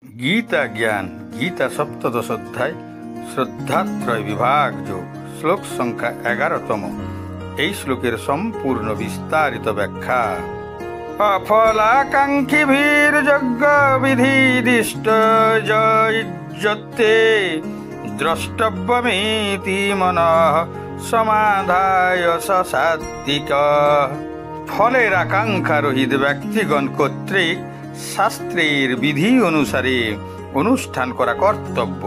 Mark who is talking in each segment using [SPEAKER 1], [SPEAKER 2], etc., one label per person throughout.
[SPEAKER 1] गीता ज्ञान गीता सप्तदश अध्याय श्रद्धात्रय विभाग যোগ শ্লোক সংখ্যা 11তম। এই শ্লোকের সম্পূর্ণ বিস্তারিত ব্যাখ্যা। অফলাকাঙ্ক্ষীভির্যজ্ঞ বিধিদিষ্ট যজ্ঞতে দ্রষ্টব্যমিতি মনঃ সমাধায় সাত্ত্বিক। ফলের আকাঙ্ক্ষা রহিত ব্যক্তিগণ কর্তৃক শাস্ত্রের বিধি অনুসারে অনুষ্ঠান করা কর্তব্য।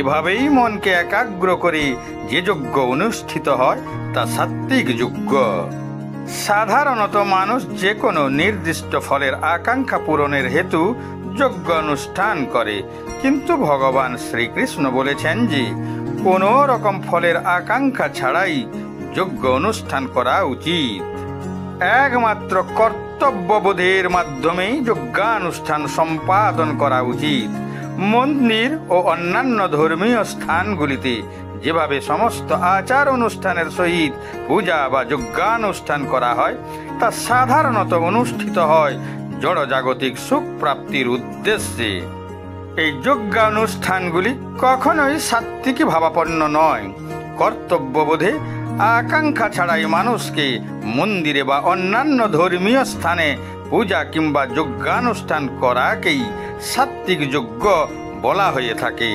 [SPEAKER 1] এভাবেই মনকে একাগ্র করে যে যজ্ঞ অনুষ্ঠিত হয় তা সাত্ত্বিক যজ্ঞ। সাধারণত মানুষ যে কোনো নির্দিষ্ট ফলের আকাঙ্ক্ষা পূরণের হেতু যজ্ঞ অনুষ্ঠান করে, কিন্তু ভগবান শ্রীকৃষ্ণ বলেছেন যে কোনো রকম ফলের আকাঙ্ক্ষা ছাড়াই যজ্ঞ অনুষ্ঠান করা উচিত। একমাত্র কর্তব্যবোধের মাধ্যমেই যজ্ঞানুষ্ঠান সম্পাদন করা উচিত। মন্দির ও অন্যান্য ধর্মীয় স্থানগুলিতে যেভাবে সমস্ত আচার অনুষ্ঠানের সহিত পূজা বা যজ্ঞানুষ্ঠান করা হয়, তা সাধারণত অনুষ্ঠিত হয় জড়জাগতিক সুখ প্রাপ্তির উদ্দেশ্যে। এই যজ্ঞানুষ্ঠানগুলি কখনোই সাত্ত্বিক ভাবাপন্ন নয়। কর্তব্যবোধে আকাঙ্ক্ষা ছাড়াই মানুষকে মন্দিরে বা অন্যান্য ধর্মীয় স্থানে পূজা কিংবা যজ্ঞানুষ্ঠান করাকেই সাত্ত্বিক যজ্ঞ বলা হয়ে থাকে।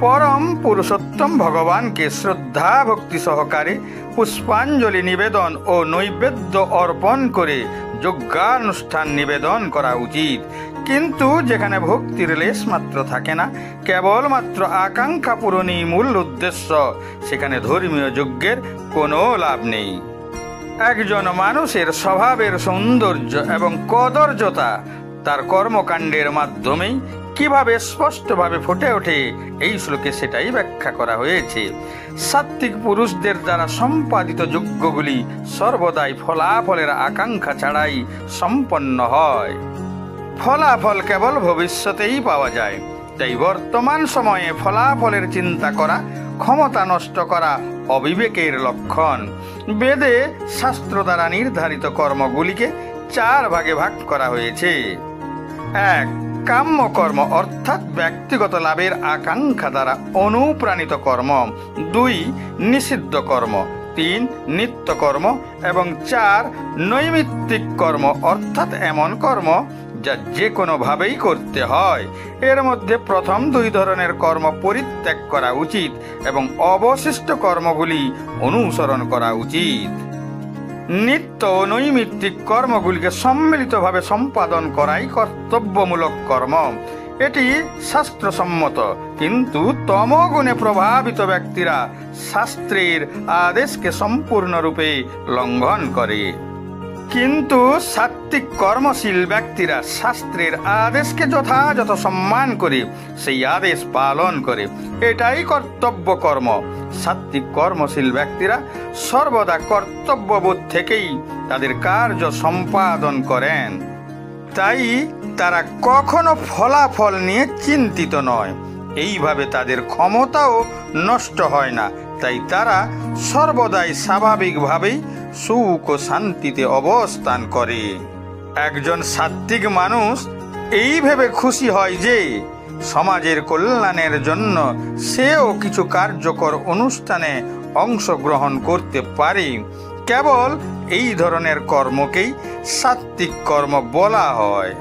[SPEAKER 1] পরম পুরুষোত্তম ভগবানকে শ্রদ্ধা ভক্তি সহকারে পুষ্পাঞ্জলি নিবেদন ও নৈবেদ্য অর্পণ করে যজ্ঞানুষ্ঠান নিবেদন করা উচিত। কিন্তু যেখানে ভক্তির লেশ মাত্র থাকে না, কেবলমাত্র আকাঙ্ক্ষা পূরণই মূল উদ্দেশ্য, সেখানে ধর্মীয় যজ্ঞের কোনো লাভ নেই। একজন মানুষের স্বভাবের সৌন্দর্য এবং কদর্যতা তার কর্মকাণ্ডের মাধ্যমেই কিভাবে স্পষ্টভাবে ফুটে ওঠে, এই শ্লোকে সেটাই ব্যাখ্যা করা হয়েছে। সাত্ত্বিক পুরুষদের দ্বারা সম্পাদিত যজ্ঞগুলি সর্বদাই ফলাফলের আকাঙ্ক্ষা ছাড়াই সম্পন্ন হয়। ফলাফল কেবল ভবিষ্যতেই পাওয়া যায়, তাই বর্তমান সময়ে ফলাফলের চিন্তা করা ক্ষমতা নষ্ট করা অবিবেকের লক্ষণ। বেদে শাস্ত্র দ্বারা নির্ধারিত কর্মগুলিকে 4 ভাগে ভাগ করা হয়েছে। 1. কাম্য কর্ম, অর্থাৎ ব্যক্তিগত লাভের আকাঙ্ক্ষা দ্বারা অনুপ্রাণিত কর্ম। 2. নিষিদ্ধ কর্ম। 3. নিত্য কর্ম এবং 4. নৈমিত্তিক কর্ম, অর্থাৎ এমন কর্ম যা যে কোনোভাবেই করতে হয়। এর মধ্যে প্রথম 2 ধরনের কর্ম পরিত্যাগ করা উচিত এবং অবশিষ্ট কর্মগুলি অনুসরণ করা উচিত। নিত্য ও নৈমিত্তিক কর্মগুলিকে সম্মিলিতভাবে সম্পাদন করাই কর্তব্যমূলক কর্ম। এটি শাস্ত্রসম্মত, কিন্তু তমগুণে প্রভাবিত ব্যক্তিরা শাস্ত্রের আদেশকে সম্পূর্ণরূপে লঙ্ঘন করে। কিন্তু সাত্ত্বিক কর্মশীল ব্যক্তিরা শাস্ত্রের আদেশকে যথাযথ সম্মান করে সেই আদেশ পালন করে, এটাই কর্তব্য কর্ম। সাত্ত্বিক কর্মশীল ব্যক্তিরা সর্বদা কর্তব্যবোধ থেকেই তাদের কার্য সম্পাদন করেন, তাই তারা কখনো ফলাফল নিয়ে চিন্তিত নয়। এইভাবে তাদের ক্ষমতাও নষ্ট হয় না, তাই তারা সর্বদাই স্বাভাবিকভাবেই সুখ ও শান্তিতে অবস্থান করে। একজন সাত্ত্বিক মানুষ এই ভেবে খুশি হয় যে সমাজের কল্যাণের জন্য সেও কিছু কার্যকর অনুষ্ঠানে অংশগ্রহণ করতে পারে। কেবল এই ধরনের কর্মকেই সাত্ত্বিক কর্ম বলা হয়।